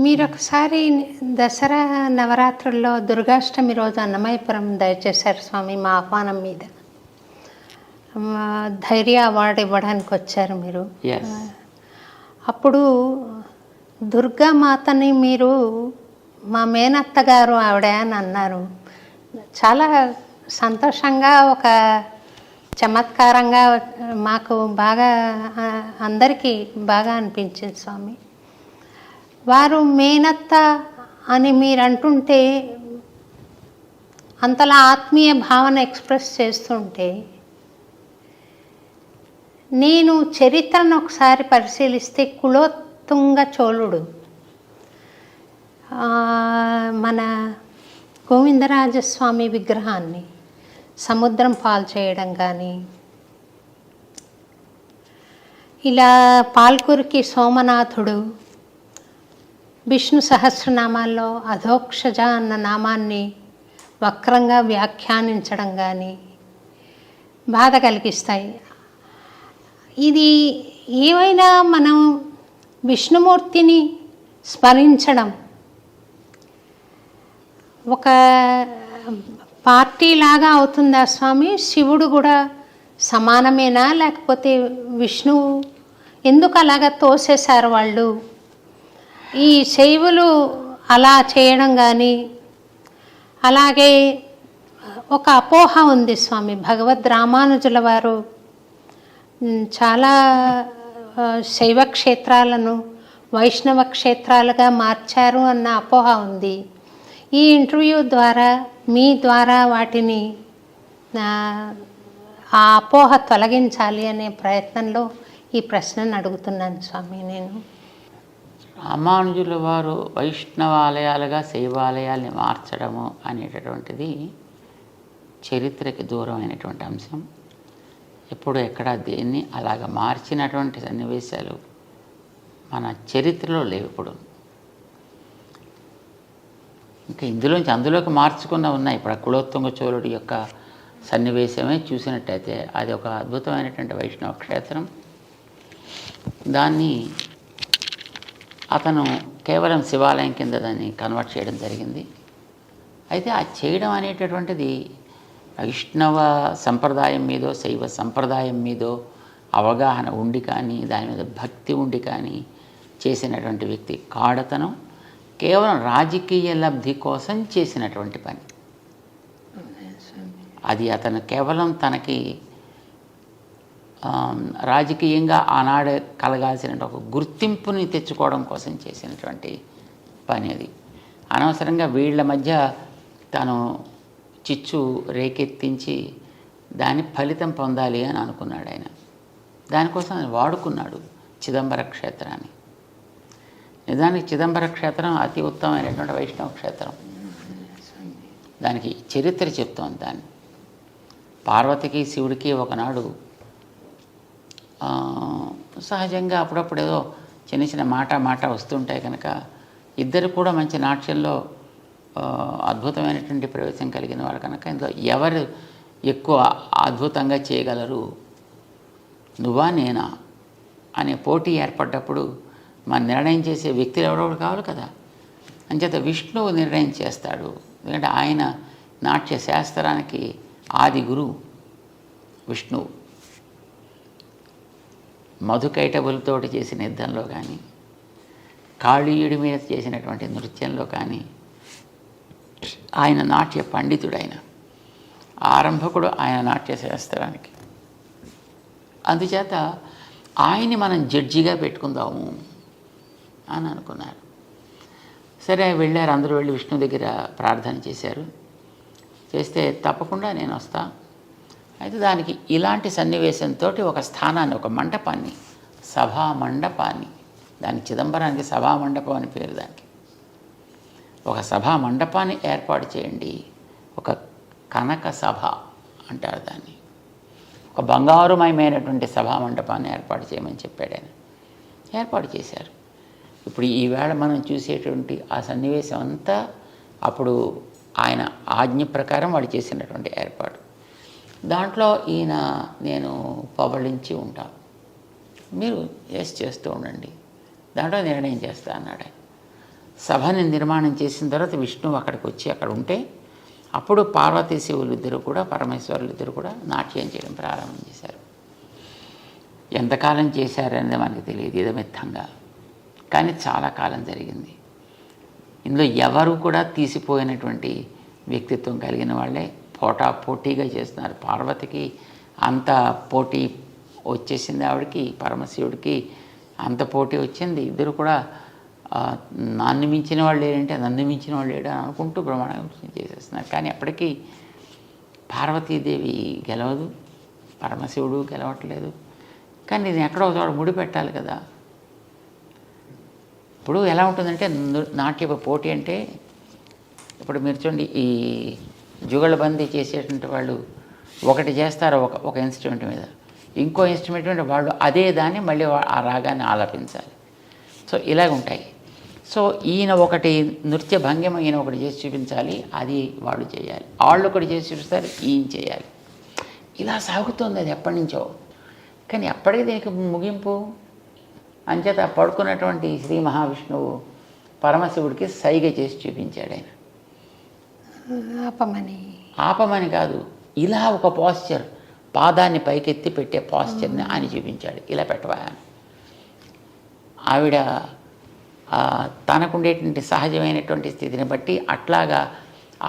మీరు ఒకసారి దసరా నవరాత్రుల్లో దుర్గాష్టమి రోజు అన్నమయపురం దయచేశారు స్వామి మా ఆహ్వానం మీద. ధైర్య అవార్డు ఇవ్వడానికి వచ్చారు మీరు. అప్పుడు దుర్గామాతని మీరు మా మేనత్త గారు ఆవిడ అని అన్నారు. చాలా సంతోషంగా, ఒక చమత్కారంగా మాకు బాగా, అందరికీ బాగా అనిపించింది స్వామి. వారు మేనత్త అని మీరు అంటుంటే, అంతలా ఆత్మీయ భావన ఎక్స్ప్రెస్ చేస్తుంటే, నేను చరిత్రను ఒకసారి పరిశీలిస్తే కులోత్తుంగ చోళుడు మన గోవిందరాజస్వామి విగ్రహాన్ని సముద్రం పాలు చేయడం కానీ, ఇలా పాల్కురికి సోమనాథుడు విష్ణు సహస్రనామాల్లో అధోక్షజ అన్న నామాన్ని వక్రంగా వ్యాఖ్యానించడం కానీ బాధ కలిగిస్తాయి. ఇది ఏమైనా మనం విష్ణుమూర్తిని స్మరించడం ఒక పార్టీలాగా అవుతుందా స్వామి? శివుడు కూడా సమానమేనా? లేకపోతే విష్ణువు ఎందుకు అలాగా తోసేశారు వాళ్ళు? ఈ శైవులు అలా చేయడం కానీ, అలాగే ఒక అపోహ ఉంది స్వామి. భగవద్ రామానుజుల వారు చాలా శైవ క్షేత్రాలను వైష్ణవ క్షేత్రాలుగా మార్చారు అన్న అపోహ ఉంది. ఈ ఇంటర్వ్యూ ద్వారా, మీ ద్వారా వాటిని ఆ అపోహ తొలగించాలి అనే ప్రయత్నంలో ఈ ప్రశ్నను అడుగుతున్నాను స్వామి. నేను రామానుజుల వారు వైష్ణవాలయాలుగా శైవాలయాల్ని మార్చడము అనేటటువంటిది చరిత్రకి దూరమైనటువంటి అంశం. ఎప్పుడు ఎక్కడ దేన్ని అలాగ మార్చినటువంటి సన్నివేశాలు మన చరిత్రలో లేవు. ఇప్పుడు ఇంకా ఇందులోంచి అందులోకి మార్చుకున్న ఉన్నాయి. ఇప్పుడు కులోత్తుంగ చోళుడి యొక్క సన్నివేశమే చూసినట్టయితే అది ఒక అద్భుతమైనటువంటి వైష్ణవ క్షేత్రం. దాన్ని అతను కేవలం శివాలయం కింద దాన్ని కన్వర్ట్ చేయడం జరిగింది. అయితే ఆ చేయడం అనేటటువంటిది వైష్ణవ సంప్రదాయం మీదో శైవ సంప్రదాయం మీదో అవగాహన ఉండి కానీ, దాని మీద భక్తి ఉండి కానీ చేసినటువంటి వ్యక్తి కాడతను కేవలం రాజకీయ లబ్ధి కోసం చేసినటువంటి పని. అది అతను కేవలం తనకి రాజకీయంగా ఆనాడే కలగాల్సిన ఒక గుర్తింపుని తెచ్చుకోవడం కోసం చేసినటువంటి పని. అది అనవసరంగా వీళ్ళ మధ్య తను చిచ్చు రేకెత్తించి దాని ఫలితం పొందాలి అని అనుకున్నాడు ఆయన. దానికోసం ఆయన వాడుకున్నాడు చిదంబర క్షేత్రాన్ని. నిజానికి చిదంబర క్షేత్రం అతి ఉత్తమమైనటువంటి వైష్ణవ క్షేత్రం. దానికి చరిత్ర చెప్తోంది. దాన్ని పార్వతికి శివుడికి ఒకనాడు సహజంగా అప్పుడప్పుడు ఏదో చిన్న చిన్న మాట వస్తుంటాయి కనుక ఇద్దరు కూడా మంచి నాట్యంలో అద్భుతమైనటువంటి ప్రవేశం కలిగిన వాళ్ళు కనుక ఇందులో ఎవరు ఎక్కువ అద్భుతంగా చేయగలరు, నువ్వా నేనా అనే పోటీ ఏర్పడ్డప్పుడు మన నిర్ణయం చేసే వ్యక్తులు ఎవరో కావాలి కదా. అంచేత విష్ణువు నిర్ణయం చేస్తాడు. ఎందుకంటే ఆయన నాట్య శాస్త్రానికి ఆది గురువు విష్ణువు. మధుకైటబులతోటి చేసిన యుద్ధంలో కానీ, కాళీయుడి మీద చేసినటువంటి నృత్యంలో కానీ ఆయన నాట్య పండితుడైన ఆరంభకుడు ఆయన నాట్య శాస్త్రానికి. అందుచేత ఆయన్ని మనం జడ్జిగా పెట్టుకుందాము అని అనుకున్నారు. సరే వెళ్ళారు, అందరూ వెళ్ళి విష్ణు దగ్గర ప్రార్థన చేశారు. చేస్తే తప్పకుండా నేను వస్తా. అయితే దానికి ఇలాంటి సన్నివేశంతో ఒక స్థానాన్ని, ఒక మండపాన్ని, సభా మండపాన్ని, దాని చిదంబరానికి సభా మండపం అని పేరు. దానికి ఒక సభా మండపాన్ని ఏర్పాటు చేయండి. ఒక కనక సభ అంటారు దాన్ని. ఒక బంగారుమయమైనటువంటి సభా మండపాన్ని ఏర్పాటు చేయమని చెప్పాడు ఆయన. ఏర్పాటు చేశారు. ఇప్పుడు ఈవేళ మనం చూసేటువంటి ఆ సన్నివేశం అంతా అప్పుడు ఆయన ఆజ్ఞ ప్రకారం వాళ్ళు చేసినటువంటి ఏర్పాటు. దాంట్లో నేను పవళించి ఉంటాను, మీరు చేస్తూ ఉండండి దాంట్లో నిర్ణయం చేస్తా అన్నాడు ఆయన. సభని నిర్మాణం చేసిన తర్వాత విష్ణువు అక్కడికి వచ్చి అక్కడ ఉంటే అప్పుడు పార్వతీ శివులు ఇద్దరు కూడా, పరమేశ్వరులు ఇద్దరు కూడా నాట్యం చేయడం ప్రారంభం చేశారు. ఎంతకాలం చేశారనేది మనకు తెలియదు ఇదమిత్తంగా, కానీ చాలా కాలం జరిగింది. ఇందులో ఎవరు కూడా తీసిపోయినటువంటి వ్యక్తిత్వం కలిగిన వాళ్ళే పోటాపోటీగా చేస్తున్నారు. పార్వతికి అంత పోటీ వచ్చేసింది, ఆవిడకి పరమశివుడికి అంత పోటీ వచ్చింది. ఇద్దరు కూడా నన్ను మించిన వాళ్ళు లేరంటే నన్ను మించిన వాళ్ళు లేడు అని అనుకుంటూ ప్రమాణం చేసేస్తున్నారు. కానీ అప్పటికీ పార్వతీదేవి గెలవదు, పరమశివుడు గెలవట్లేదు. కానీ ఇది ఎక్కడో చోట ముడి పెట్టాలి కదా. ఇప్పుడు ఎలా ఉంటుందంటే నాట్య పోటీ అంటే, ఇప్పుడు మీరు చూడండి, ఈ జుగళబందీ చేసేటువంటి వాళ్ళు ఒకటి చేస్తారు ఒక ఇన్స్ట్రుమెంట్ మీద, ఇంకో ఇన్స్ట్రుమెంట్ మీద వాళ్ళు అదే దాన్ని మళ్ళీ ఆ రాగాన్ని ఆలపించాలి. సో ఇలాగ ఉంటాయి. సో ఈయన ఒకటి నృత్య భంగిమ ఈయన ఒకటి చేసి చూపించాలి, అది వాళ్ళు చేయాలి. వాళ్ళు ఒకటి చేసి చూపిస్తారు, ఈయన చేయాలి. ఇలా సాగుతుంది అది ఎప్పటి నుంచో. కానీ అప్పటికి దీనికి ముగింపు అంచేత పడుకున్నటువంటి శ్రీ మహావిష్ణువు పరమశివుడికి సైగ చేసి చూపించాడు. ఆయన ఆపమని కాదు, ఇలా ఒక పాస్చర్, పాదాన్ని పైకెత్తి పెట్టే పాస్చర్ని ఆయన చూపించాడు. ఇలా పెట్టవా. ఆవిడ తనకుండేటువంటి సహజమైనటువంటి స్థితిని బట్టి అట్లాగా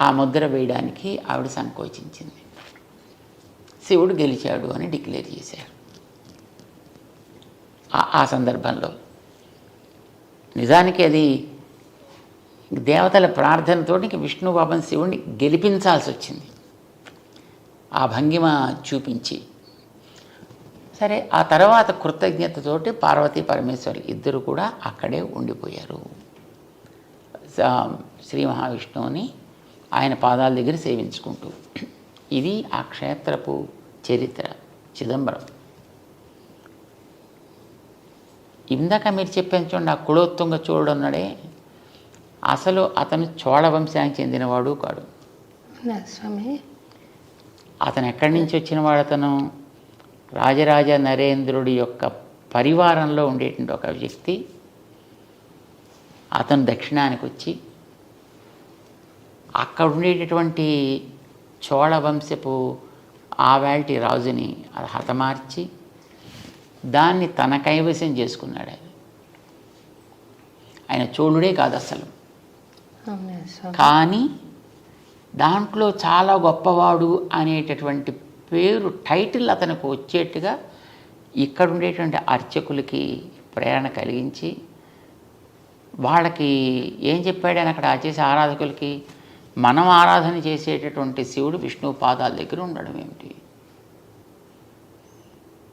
ఆ ముద్ర వేయడానికి ఆవిడ సంకోచించింది. శివుడు గెలిచాడు అని డిక్లేర్ చేశారు. ఆ సందర్భంలో నిజానికి అది దేవతల ప్రార్థనతో విష్ణు పాపం శివుడిని గెలిపించాల్సి వచ్చింది ఆ భంగిమ చూపించి. సరే, ఆ తర్వాత కృతజ్ఞతతోటి పార్వతీ పరమేశ్వరులు ఇద్దరు కూడా అక్కడే ఉండిపోయారు. శ్రీ మహావిష్ణువుని ఆయన పాదాల దగ్గర సేవించుకుంటూ. ఇది ఆ క్షేత్రపు చరిత్ర. చిదంబరం ఇందాక మీరు చెప్పాను చూడండి, ఆ కులోత్తుంగ చోళుడు అన్నాడే, అసలు అతను చోళ వంశానికి చెందినవాడు కాడు. అతను ఎక్కడి నుంచి వచ్చినవాడు? అతను రాజరాజ నరేంద్రుడి యొక్క పరివారంలో ఉండేటువంటి ఒక వ్యక్తి. అతను దక్షిణానికి వచ్చి అక్కడ ఉండేటటువంటి చోళ వంశపు ఆవేల్టి రాజుని హతమార్చి దాన్ని తన కైవసం చేసుకున్నాడు. ఆయన చోళుడే కాదు అసలు, కానీ దాంట్లో చాలా గొప్పవాడు అనేటటువంటి పేరు, టైటిల్ అతనికి వచ్చేట్టుగా ఇక్కడ ఉండేటువంటి అర్చకులకి ప్రేరణ కలిగించి వాళ్ళకి ఏం చెప్పాడని అక్కడ చేసే ఆరాధకులకి, మనం ఆరాధన చేసేటటువంటి శివుడు విష్ణువు పాదాల దగ్గర ఉండడం ఏమిటి,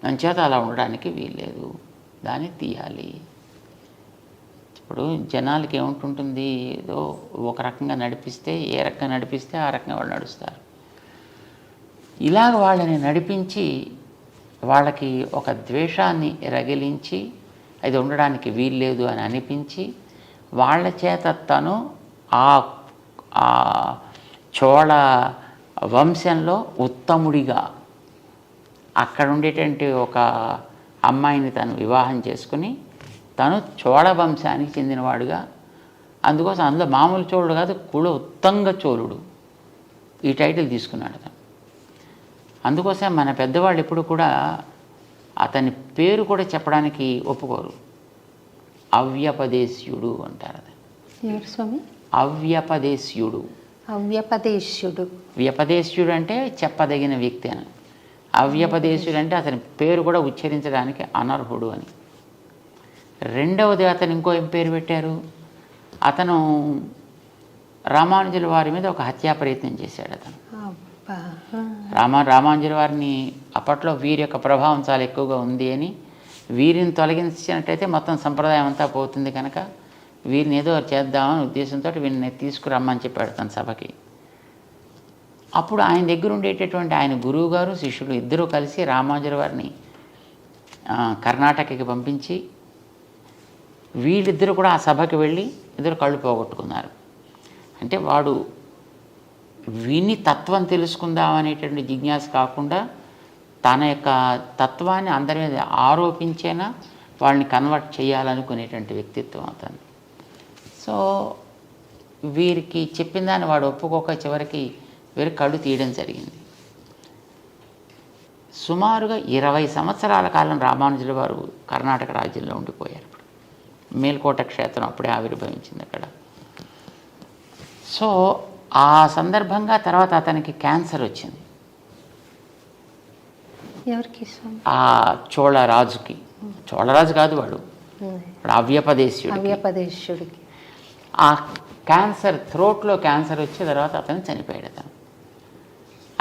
అంచేత అలా ఉండడానికి వీల్లేదు, దాన్ని తీయాలి. ఇప్పుడు జనాలకి ఏముంటుంటుంది, ఏదో ఒక రకంగా నడిపిస్తే, ఏ రకంగా నడిపిస్తే ఆ రకంగా వాళ్ళు నడుస్తారు. ఇలాగ వాళ్ళని నడిపించి వాళ్ళకి ఒక ద్వేషాన్ని రగిలించి అది ఉండడానికి వీల్లేదు అని అనిపించి వాళ్ళ చేత తను ఆ చోళ వంశంలో ఉత్తముడిగా అక్కడ ఉండేటువంటి ఒక అమ్మాయిని తను వివాహం చేసుకుని తను చోళ వంశానికి చెందినవాడుగా, అందుకోసం అందులో మామూలు చోళుడు కాదు, ఉత్తంగ చోళుడు ఈ టైటిల్ తీసుకున్నాడు అతను. అందుకోసం మన పెద్దవాళ్ళు ఎప్పుడు కూడా అతని పేరు కూడా చెప్పడానికి ఒప్పుకోరు. అవ్యపదేశ్యుడు అంటారు. అది అవ్యపదేశ్యుడు. వ్యపదేశ్యుడు అంటే చెప్పదగిన వ్యక్తి అని, అవ్యపదేశ్యుడు అంటే అతని పేరు కూడా ఉచ్చరించడానికి అనర్హుడు అని. రెండవది అతను ఇంకో ఏం పేరు పెట్టారు, అతను రామానుజుల వారి మీద ఒక హత్యా ప్రయత్నం చేశాడు. అతను రామానుజుల వారిని అప్పట్లో వీరి యొక్క ప్రభావం చాలా ఎక్కువగా ఉంది అని, వీరిని తొలగించినట్టయితే మొత్తం సంప్రదాయం అంతా పోతుంది కనుక వీరిని ఏదో చేద్దామని ఉద్దేశంతో వీరిని తీసుకురమ్మని చెప్పాడు తన సభకి. అప్పుడు ఆయన దగ్గర ఉండేటటువంటి ఆయన గురువు గారు శిష్యులు ఇద్దరూ కలిసి రామానుజుల వారిని కర్ణాటకకి పంపించి వీళ్ళిద్దరూ కూడా ఆ సభకి వెళ్ళి ఇద్దరు కళ్ళు పోగొట్టుకున్నారు. అంటే వాడు విని తత్వం తెలుసుకుందాం అనేటువంటి జిజ్ఞాస కాకుండా తన యొక్క తత్వాన్ని అందరి మీద ఆరోపించేనా వాళ్ళని కన్వర్ట్ చేయాలనుకునేటువంటి వ్యక్తిత్వం అతను. సో వీరికి చెప్పిన దాన్ని వాడు ఒప్పుకోక చివరికి వీరి కళ్ళు తీయడం జరిగింది. సుమారుగా 20 సంవత్సరాల కాలం రామానుజుల వారు కర్ణాటక రాజ్యంలో ఉండిపోయారు. ఇప్పుడు మేల్కోట క్షేత్రం అప్పుడే ఆవిర్భవించింది అక్కడ. సో ఆ సందర్భంగా తర్వాత అతనికి క్యాన్సర్ వచ్చింది. ఎవరికి స్వామి? ఆ చోళరాజుకి, చోళరాజు కాదు వాడు అవ్యపదేశుడికి ఆ క్యాన్సర్, థ్రోట్లో క్యాన్సర్ వచ్చే తర్వాత అతను చనిపోయాడు. అతను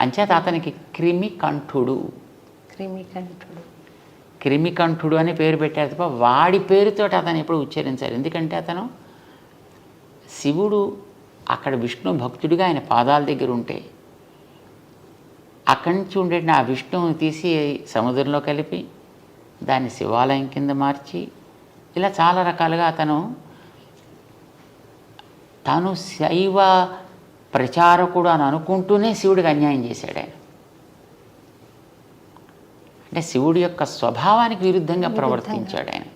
అంచేత అతనికి క్రిమికంఠుడు అని పేరు పెట్టారు తప్ప వాడి పేరుతో అతను ఎప్పుడు ఉచ్చరించారు. ఎందుకంటే అతను శివుడు అక్కడ విష్ణు భక్తుడిగా ఆయన పాదాల దగ్గర ఉంటే అక్కడి నుంచి ఉండే ఆ విష్ణువుని తీసి సముద్రంలో కలిపి దాన్ని శివాలయం కింద మార్చి ఇలా చాలా రకాలుగా తను శైవ ప్రచారకుడు అని అనుకుంటూనే శివుడికి అన్యాయం చేశాడు ఆయన. అంటే శివుడి యొక్క స్వభావానికి విరుద్ధంగా ప్రవర్తించాడు ఆయన.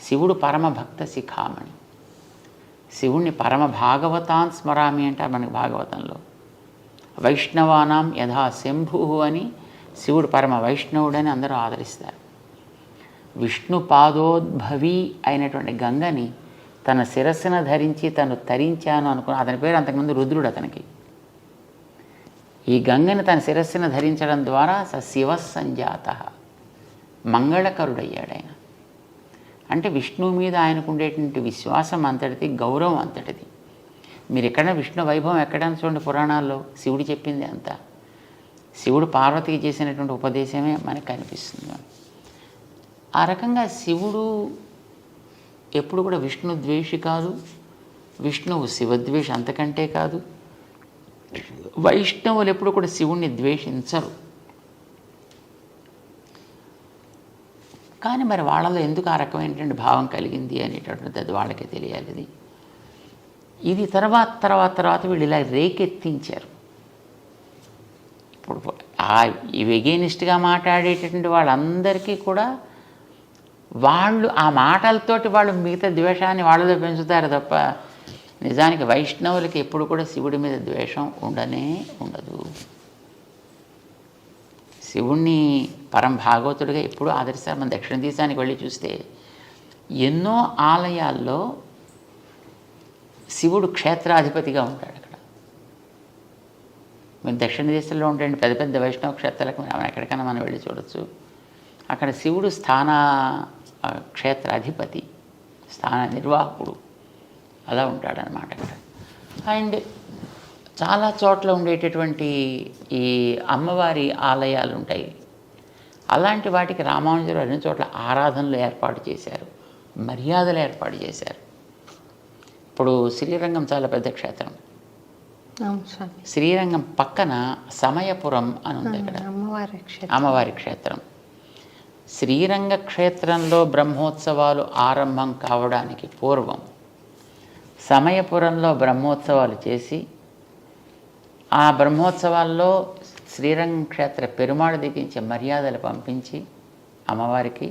శివుడు పరమభక్త శిఖామణి. శివుణ్ణి పరమ భాగవతాన్ స్మరామి అంటారు మనకి భాగవతంలో. వైష్ణవానాం యథా శంభు అని శివుడు పరమ వైష్ణవుడని అందరూ ఆదరిస్తారు. విష్ణు పాదోద్భవి అయినటువంటి గంగని తన శిరస్సున ధరించి తను తరించాను అనుకున్న అతని పేరు అంతకుముందు రుద్రుడు. అతనికి ఈ గంగని తన శిరస్సున ధరించడం ద్వారా శివ సంజాత మంగళకరుడయ్యాడు ఆయన. అంటే విష్ణువు మీద ఆయనకు ఉండేటువంటి విశ్వాసం అంతటిది, గౌరవం అంతటిది. మీరు ఎక్కడ విష్ణు వైభవం ఎక్కడైనా చూడండి పురాణాల్లో శివుడు చెప్పింది అంతా. శివుడు పార్వతికి చేసినటువంటి ఉపదేశమే మనకు కనిపిస్తుంది. ఆ రకంగా శివుడు ఎప్పుడు కూడా విష్ణు ద్వేషి కాదు, విష్ణువు శివద్వేషి అంతకంటే కాదు. వైష్ణవులు ఎప్పుడు కూడా శివుణ్ణి ద్వేషించరు. కానీ మరి వాళ్ళలో ఎందుకు ఆ రకమైనటువంటి భావం కలిగింది అనేటటువంటిది అది వాళ్ళకే తెలియాలి. ఇది తర్వాత వీళ్ళు ఇలా రేకెత్తించారు. ఇప్పుడు ఎగెనిస్ట్గా మాట్లాడేటటువంటి వాళ్ళందరికీ కూడా వాళ్ళు ఆ మాటలతోటి వాళ్ళు మిగతా ద్వేషాన్ని వాళ్ళలో పెంచుతారు తప్ప నిజానికి వైష్ణవులకి ఎప్పుడు కూడా శివుడి మీద ద్వేషం ఉండదు. శివుణ్ణి పరం భాగవతుడిగా ఎప్పుడూ ఆదరిస్తారు. మన దక్షిణ దేశానికి వెళ్ళి చూస్తే ఎన్నో ఆలయాల్లో శివుడు క్షేత్రాధిపతిగా ఉంటాడు. అక్కడ మీరు దక్షిణ దేశంలో ఉండే పెద్ద పెద్ద వైష్ణవ క్షేత్రాలకు ఎక్కడికైనా మనం వెళ్ళి చూడొచ్చు. అక్కడ శివుడు క్షేత్రాధిపతి, స్థాన నిర్వాహకుడు అలా ఉంటాడనమాట అక్కడ. అండ్ చాలా చోట్ల ఉండేటటువంటి ఈ అమ్మవారి ఆలయాలు ఉంటాయి. అలాంటి వాటికి రామానుజులు అన్ని చోట్ల ఆరాధనలు ఏర్పాటు చేశారు, మర్యాదలు ఏర్పాటు చేశారు. ఇప్పుడు శ్రీరంగం చాలా పెద్ద క్షేత్రం. శ్రీరంగం పక్కన సమయపురం అని ఉంది అక్కడ అమ్మవారి క్షేత్రం. శ్రీరంగ క్షేత్రంలో బ్రహ్మోత్సవాలు ఆరంభం కావడానికి పూర్వం సమయపురంలో బ్రహ్మోత్సవాలు చేసి ఆ బ్రహ్మోత్సవాల్లో శ్రీరంగ క్షేత్ర పెరుమాళ్ దిగించే మర్యాదలు పంపించి అమ్మవారికి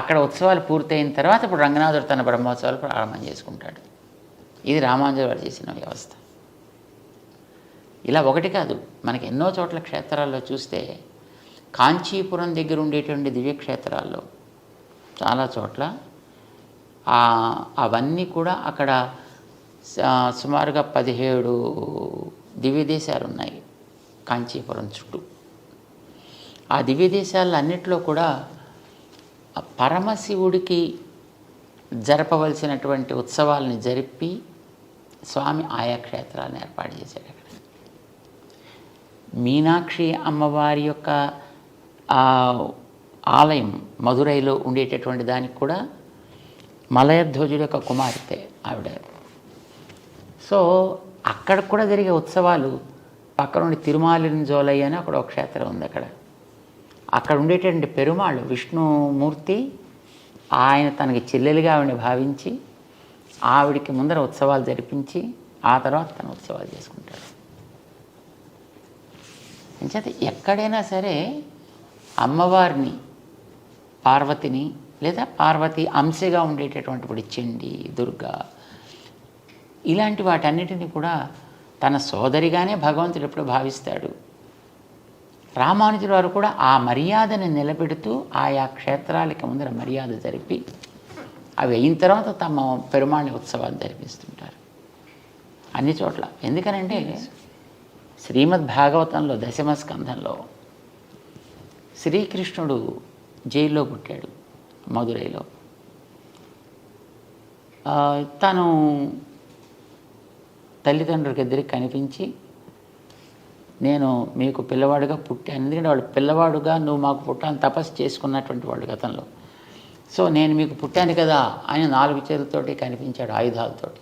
అక్కడ ఉత్సవాలు పూర్తయిన తర్వాత ఇప్పుడు రంగనాథుడు తన బ్రహ్మోత్సవాలు ప్రారంభం చేసుకుంటాడు. ఇది రామానుజులు వారు చేసిన వ్యవస్థ. ఇలా ఒకటి కాదు, మనకి ఎన్నో చోట్ల క్షేత్రాల్లో చూస్తే కాంచీపురం దగ్గర ఉండేటువంటి దివ్యక్షేత్రాల్లో చాలా చోట్ల అవన్నీ కూడా అక్కడ సుమారుగా 17 దివ్యదేశాలు ఉన్నాయి కాంచీపురం చుట్టూ. ఆ దివ్యదేశాల్లో అన్నిట్లో కూడా పరమశివుడికి జరపవలసినటువంటి ఉత్సవాలని జరిపి స్వామి ఆయా క్షేత్రాలను ఏర్పాటు చేశాడు. అక్కడ మీనాక్షి అమ్మవారి యొక్క ఆలయం మధురైలో ఉండేటటువంటి దానికి కూడా మలయధ్వజుడి యొక్క కుమార్తె ఆవిడ. సో అక్కడ కూడా జరిగే ఉత్సవాలు పక్క నుండి తిరుమాలింజోలై అని అక్కడ ఒక క్షేత్రం ఉంది. అక్కడ ఉండేటటువంటి పెరుమాళ్ళు విష్ణుమూర్తి ఆయన తనకి చెల్లెలుగా ఆవిడని భావించి ఆవిడికి ముందర ఉత్సవాలు జరిపించి ఆ తర్వాత తన ఉత్సవాలు చేసుకుంటాడు. అంచేత ఎక్కడైనా సరే అమ్మవారిని పార్వతిని లేదా పార్వతి అంశగా ఉండేటటువంటి ఇప్పుడు చండి, దుర్గా, ఇలాంటి వాటన్నిటిని కూడా తన సోదరిగానే భగవంతుడు ఎప్పుడు భావిస్తాడు. రామానుజుల వారు కూడా ఆ మర్యాదను నిలబెడుతూ ఆయా క్షేత్రాలకి ముందర మర్యాద జరిపి అవి అయిన తర్వాత తమ పెరుమాళి ఉత్సవాలు జరిపిస్తుంటారు అన్ని చోట్ల. ఎందుకనంటే శ్రీమద్ భాగవతంలో దశమ స్కంధంలో శ్రీకృష్ణుడు జైల్లో పుట్టాడు, మధురైలో. తను తల్లిదండ్రులకి ఇద్దరికి కనిపించి, నేను మీకు పిల్లవాడుగా పుట్టాను, ఎందుకంటే వాడు పిల్లవాడుగా నువ్వు మాకు పుట్టాలని తపస్సు చేసుకున్నటువంటి వాడు గతంలో. సో నేను మీకు పుట్టాను కదా అని 4 చేతులతోటి కనిపించాడు, ఆయుధాలతోటి.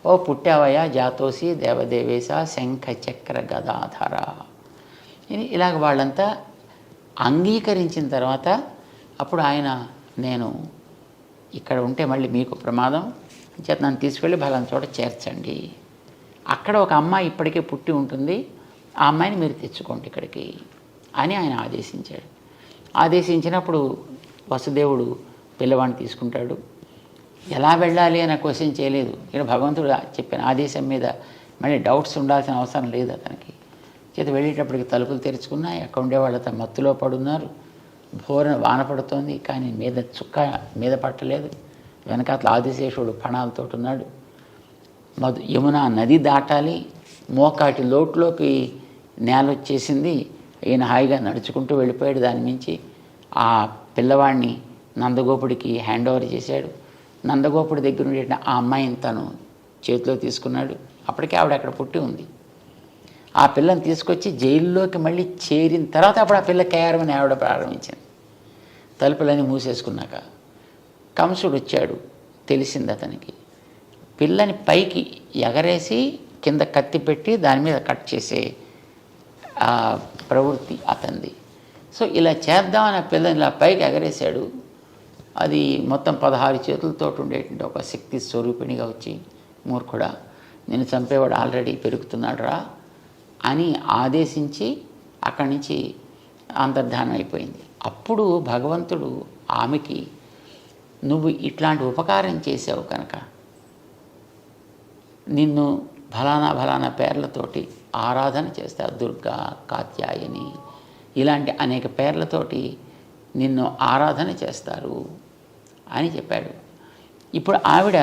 ఓ పుట్టావయ్యా జాతోసి దేవదేవేశ శంఖ చక్ర గదాధర. ఇలాగ వాళ్ళంతా అంగీకరించిన తర్వాత అప్పుడు ఆయన, నేను ఇక్కడ ఉంటే మళ్ళీ మీకు ప్రమాదం చేత నన్ను తీసుకెళ్ళి బలం చోట చేర్చండి, అక్కడ ఒక అమ్మాయి ఇప్పటికే పుట్టి ఉంటుంది, ఆ అమ్మాయిని మీరు తెచ్చుకోండి ఇక్కడికి అని ఆయన ఆదేశించాడు. ఆదేశించినప్పుడు వసుదేవుడు పిల్లవాడిని తీసుకుంటాడు. ఎలా వెళ్ళాలి అని క్వశ్చన్ చేయలేదు. ఇక్కడ భగవంతుడు చెప్పిన ఆదేశం మీద మళ్ళీ డౌట్స్ ఉండాల్సిన అవసరం లేదు అతనికి. చేత వెళ్ళేటప్పటికి తలుపులు తెరుచుకున్నాయి, అక్కడ ఉండేవాళ్ళతో మత్తులో పడున్నారు. భోరన వాన పడుతోంది, కానీ మీద చుక్క మీద పట్టలేదు. వెనకాతల ఆదిశేషుడు ఫణాలతో ఉన్నాడు. యమునా నది దాటాలి, మోకాటి లోటులోకి నేల వచ్చేసింది. ఈయన హాయిగా నడుచుకుంటూ వెళ్ళిపోయాడు. దాని మించి ఆ పిల్లవాడిని నందగోపుడికి హ్యాండ్ ఓవర్ చేశాడు. నందగోపుడి దగ్గర ఉండే ఆ అమ్మాయిని తను చేతిలో తీసుకున్నాడు. అప్పటికే ఆవిడ అక్కడ పుట్టి ఉంది. ఆ పిల్లని తీసుకొచ్చి జైల్లోకి మళ్ళీ చేరిన తర్వాత అప్పుడు ఆ పిల్ల కేరమని ఆవిడ ప్రారంభించింది. తలుపులన్నీ మూసేసుకున్నాక కంసుడు వచ్చాడు, తెలిసింది అతనికి. పిల్లని పైకి ఎగరేసి కింద కత్తి పెట్టి దాని మీద కట్ చేసే ప్రవృత్తి అతనిది. సో ఇలా చేద్దామని ఆ పిల్లని ఇలా పైకి ఎగరేశాడు. అది మొత్తం 16 చేతులతో ఉండేటువంటి ఒక శక్తి స్వరూపిణిగా వచ్చి, మూర్ఖుడా నేను చంపేవాడు ఆల్రెడీ పెరుగుతున్నాడు రా అని ఆదేశించి అక్కడి నుంచి అంతర్ధానం అయిపోయింది. అప్పుడు భగవంతుడు ఆమెకి, నువ్వు ఇట్లాంటి ఉపకారం చేసావు కనుక నిన్ను ఫలానా పేర్లతోటి ఆరాధన చేస్తారు, దుర్గా, కాత్యాయని, ఇలాంటి అనేక పేర్లతోటి నిన్ను ఆరాధన చేస్తారు అని చెప్పాడు. ఇప్పుడు ఆవిడ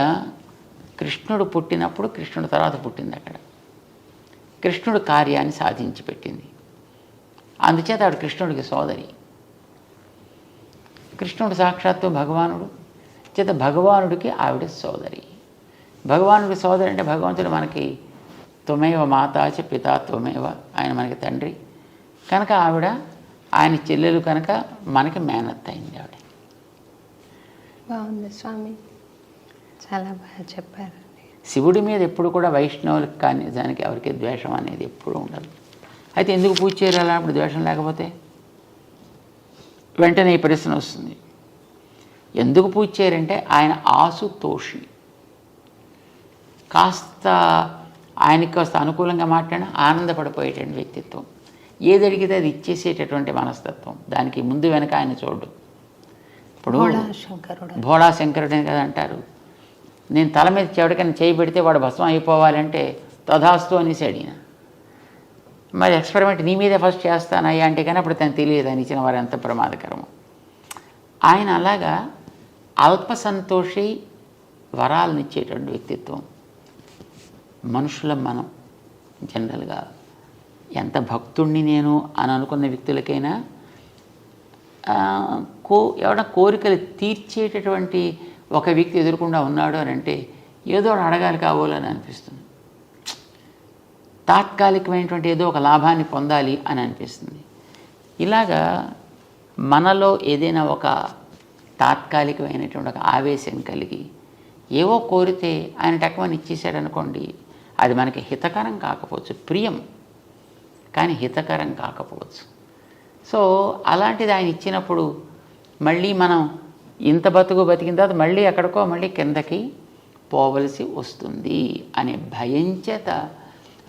కృష్ణుడు పుట్టినప్పుడు కృష్ణుడు తర్వాత పుట్టింది. అక్కడ కృష్ణుడు కార్యాన్ని సాధించి పెట్టింది. అందుచేత ఆవిడ కృష్ణుడికి సోదరి. కృష్ణుడు సాక్షాత్తు భగవానుడు చేత భగవానుడికి ఆవిడ సోదరి. భగవానుడికి సోదరి అంటే భగవంతుడు మనకి త్వమేవ మాతాచ పితా త్వమేవ, ఆయన మనకి తండ్రి కనుక ఆవిడ ఆయన చెల్లెలు కనుక మనకి మేనత్త అయింది ఆవిడ. బాగుంది స్వామి, చాలా బాగా చెప్పారు. శివుడి మీద ఎప్పుడు కూడా వైష్ణవులకు కానీ దానికి ఎవరికి ద్వేషం అనేది ఎప్పుడూ ఉండదు. అయితే ఎందుకు పూజ చేయాలి అప్పుడు ద్వేషం లేకపోతే? వెంటనే ఈ ప్రశ్న వస్తుంది, ఎందుకు పూజ చేయరంటే ఆయన ఆసుతోషి, కాస్త ఆయనకి కాస్త అనుకూలంగా మాట్లాడినా ఆనందపడిపోయేటువంటి వ్యక్తిత్వం, ఏది అడిగితే అది ఇచ్చేసేటటువంటి మనస్తత్వం, దానికి ముందు వెనక ఆయన చూడు. ఇప్పుడు భోళా శంకరుడు అని కదా అంటారు. నేను తల మీద చెవిటికని చేయి పెడితే వాడు భస్మం అయిపోవాలంటే తథాస్తు అనేసి అడిగిన. మరి ఎక్స్పెరిమెంట్ నీ మీదే ఫస్ట్ చేస్తానయ్యా అంటే కానీ అప్పుడు తను తెలియదు అని ఇచ్చిన వారు ఎంత ప్రమాదకరము. ఆయన అలాగా అల్ప సంతోషి, వరాలను ఇచ్చేటువంటి వ్యక్తిత్వం. మనుషులం మనం జనరల్గా ఎంత భక్తుణ్ణి నేను అని అనుకున్న వ్యక్తులకైనా ఎవరైనా కోరికలు తీర్చేటటువంటి ఒక వ్యక్తి ఎదురకుండా ఉన్నాడు అని అంటే ఏదో అడగాలి కావాలని అనిపిస్తుంది. తాత్కాలికమైనటువంటి ఏదో ఒక లాభాన్ని పొందాలి అని అనిపిస్తుంది. ఇలాగా మనలో ఏదైనా ఒక తాత్కాలికమైనటువంటి ఒక ఆవేశం కలిగి ఏవో కోరితే ఆయన టక్కుమని ఇచ్చేసాడు అనుకోండి, అది మనకి హితకరం కాకపోవచ్చు, ప్రియం కానీ హితకరం కాకపోవచ్చు. సో అలాంటిది ఆయన ఇచ్చినప్పుడు మళ్ళీ మనం ఇంత బతికిన తర్వాత మళ్ళీ ఎక్కడికో మళ్ళీ కిందకి పోవలసి వస్తుంది అనే భయం చేత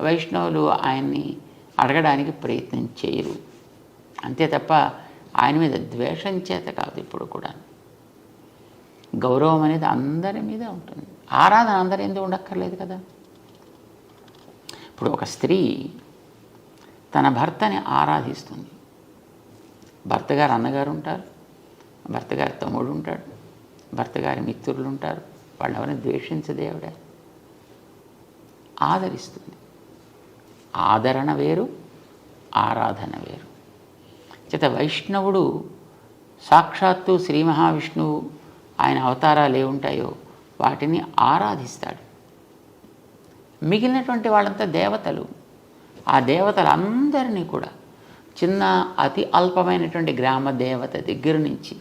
వైష్ణవులు ఆయన్ని అడగడానికి ప్రయత్నం చేయరు. అంతే తప్ప ఆయన మీద ద్వేషం చేత కాదు ఇప్పుడు కూడా. గౌరవం అనేది అందరి మీద ఉంటుంది. ఆరాధన అందరి ఎందుకు ఉండక్కర్లేదు కదా. ఇప్పుడు ఒక స్త్రీ తన భర్తని ఆరాధిస్తుంది. భర్త గారు అన్నగారు ఉంటారు, భర్త గారి తమ్ముడు ఉంటాడు, భర్త గారి మిత్రులు ఉంటారు. వాళ్ళు ఎవరిని ద్వేషించదే ఆవిడ ఆదరిస్తుంది. ఆదరణ వేరు, ఆరాధన వేరు. చేత వైష్ణవుడు సాక్షాత్తు శ్రీ మహావిష్ణువు ఆయన అవతారాలు ఏముంటాయో వాటిని ఆరాధిస్తాడు. మిగిలినటువంటి వాళ్ళంతా దేవతలు. ఆ దేవతలందరినీ కూడా చిన్న అతి అల్పమైనటువంటి గ్రామ దేవత దగ్గర నుంచి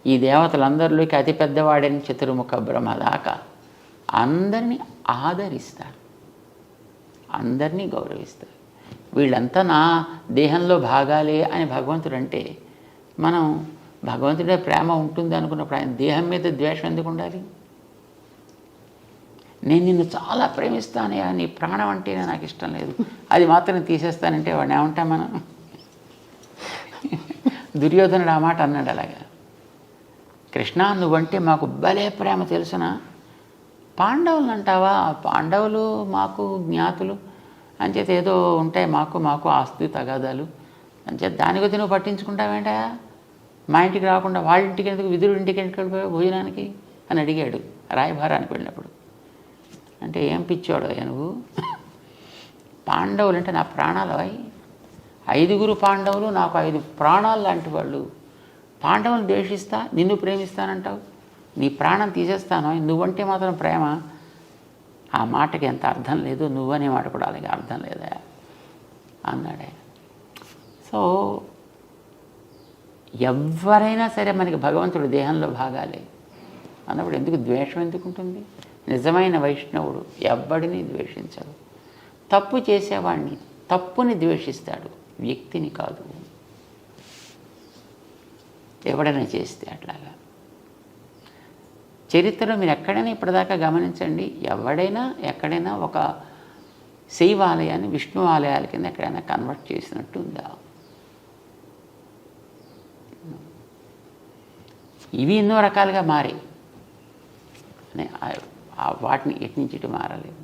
ఈ దేవతలందరిలోకి అతి పెద్దవాడని చతుర్ముఖ బ్రహ్మ దాకా అందరినీ ఆదరిస్తారు, అందరినీ గౌరవిస్తారు. వీళ్ళంతా నా దేహంలో భాగాలే అని భగవంతుడు అంటే మనం భగవంతుడే ప్రేమ ఉంటుంది అనుకున్నప్పుడు ఆయన దేహం మీద ద్వేషం ఎందుకు ఉండాలి? నేను నిన్ను చాలా ప్రేమిస్తానే, నీ ప్రాణం అంటేనే నాకు ఇష్టం లేదు, అది మాత్రం తీసేస్తానంటే వాడిని ఏమంటాం మనం? దుర్యోధనుడు ఆ మాట అన్నాడు. అలాగా కృష్ణ నువ్వంటే మాకు భలే ప్రేమ తెలుసునా, పాండవులు అంటావా? పాండవులు మాకు జ్ఞాతులు అంచేత ఏదో ఉంటాయి మాకు ఆస్తి తగాదాలు అంచేత దాని కొద్ది నువ్వు పట్టించుకుంటావేంటా? మా ఇంటికి రాకుండా వాళ్ళ ఇంటికి ఎందుకు, విదురుడి ఇంటికి ఎందుకు వెళ్ళిపోయావు భోజనానికి అని అడిగాడు రాయభారానికి వెళ్ళినప్పుడు. అంటే ఏం పిచ్చాడు నువ్వు? పాండవులు అంటే నా ప్రాణాలు. 5 పాండవులు నాకు 5 ప్రాణాలు లాంటి వాళ్ళు. పాండవులను ద్వేషిస్తా, నిన్ను ప్రేమిస్తానంటావు, నీ ప్రాణం తీసేస్తాను, నువ్వంటే మాత్రం ప్రేమ. ఆ మాటకి ఎంత అర్థం లేదు, నువ్వనే మాట కూడా అలాగే అర్థం లేదా అన్నాడు ఆయన. సో ఎవరైనా సరే మనకి భగవంతుడు దేహంలో భాగాలే అన్నప్పుడు ఎందుకు ద్వేషం ఎందుకు ఉంటుంది? నిజమైన వైష్ణవుడు ఎవ్వడిని ద్వేషించడు. తప్పు చేసేవాడిని, తప్పుని ద్వేషిస్తాడు, వ్యక్తిని కాదు. ఎవడైనా చేస్తే అట్లాగా చరిత్రలో మీరు ఎక్కడైనా ఇప్పటిదాకా గమనించండి, ఎవడైనా ఎక్కడైనా ఒక శైవ ఆలయాన్ని విష్ణు ఆలయాల కింద ఎక్కడైనా కన్వర్ట్ చేసినట్టు ఉందా? ఇవి ఎన్నో రకాలుగా మారాయి, వాటిని ఎటు నుంచి ఇటు మారలేదు.